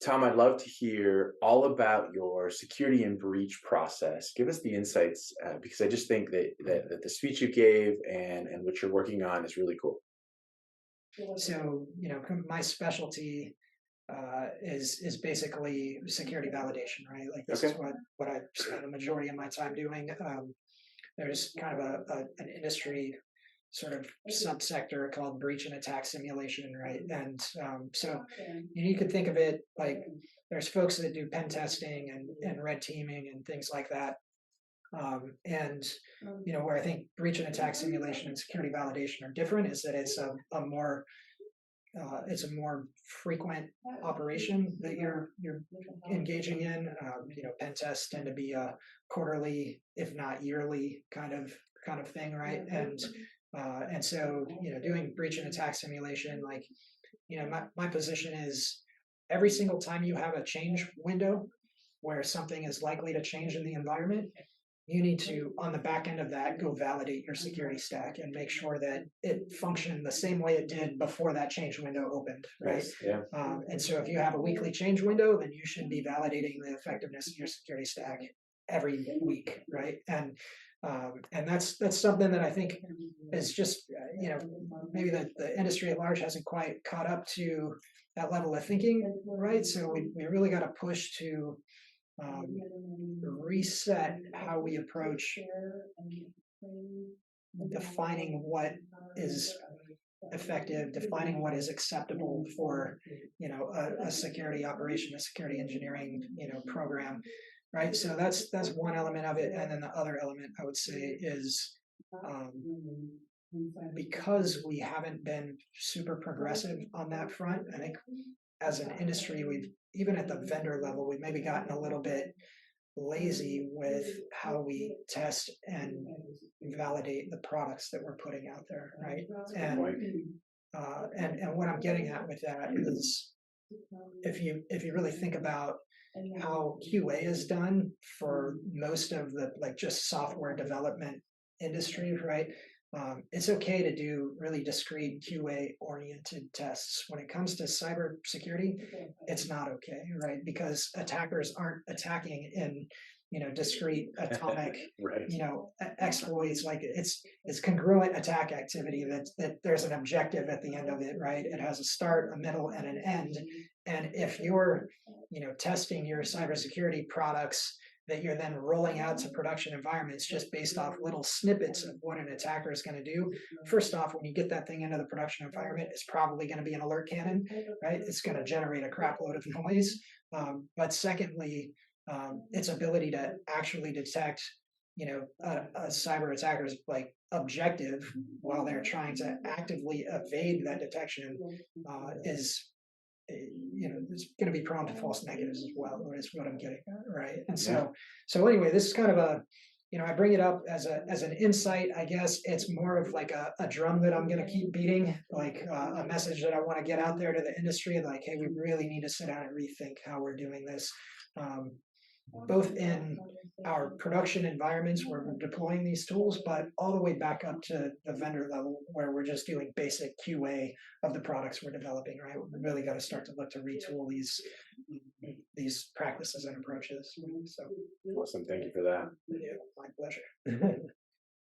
Tom, I'd love to hear all about your security and breach process. Give us the insights because I just think that the speech you gave and what you're working on is really cool. So, my specialty is basically security validation, right? Like this is Okay. what I spend the majority of my time doing. There's kind of an industry sort of subsector called breach and attack simulation, right? And so you could think of it like there's folks that do pen testing and red teaming and things like that. And where I think breach and attack simulation and security validation are different is that it's a more frequent operation that you're engaging in. Pen tests tend to be a quarterly, if not yearly, kind of thing, right? And so doing breach and attack simulation, like my position is every single time you have a change window where something is likely to change in the environment, you need to, on the back end of that, go validate your security stack and make sure that it functioned the same way it did before that change window opened, right? Nice. Yeah. And so if you have a weekly change window, then you should be validating the effectiveness of your security stack every week, right? And that's something that I think is just maybe the industry at large hasn't quite caught up to that level of thinking, right? So we really got to push to um, reset how we approach defining what is effective, defining what is acceptable for a security operation, a security engineering program, right? So that's one element of it, and then the other element I would say is um, because we haven't been super progressive on that front. I think as an industry, we've even at the vendor level, we've maybe gotten a little bit lazy with how we test and validate the products that we're putting out there, right? Good And point. and what I'm getting at with that is if you really think about how QA is done for most of the like just software development industry, right? It's okay to do really discrete QA oriented tests. When it comes to cybersecurity, it's not okay, right? Because attackers aren't attacking in discrete atomic Right. exploits. Like it's congruent attack activity that there's an objective at the end of it, right? It has a start, a middle, and an end. And if you're testing your cybersecurity products that you're then rolling out to production environments just based off little snippets of what an attacker is going to do. First off, when you get that thing into the production environment, it's probably going to be an alert cannon, right? It's going to generate a crap load of noise. But secondly, its ability to actually detect, a cyber attacker's like objective while they're trying to actively evade that detection is it's going to be prone to false negatives as well, is what I'm getting at, right? And Yeah. so anyway, this is kind of I bring it up as an insight. I guess it's more of like a drum that I'm going to keep beating, like a message that I want to get out there to the industry, like, hey, we really need to sit down and rethink how we're doing this. Um, Both in our production environments where we're deploying these tools, but all the way back up to the vendor level where we're just doing basic QA of the products we're developing, right? We really got to start to look to retool these practices and approaches. So, Awesome. Thank you for that. yeah, my pleasure.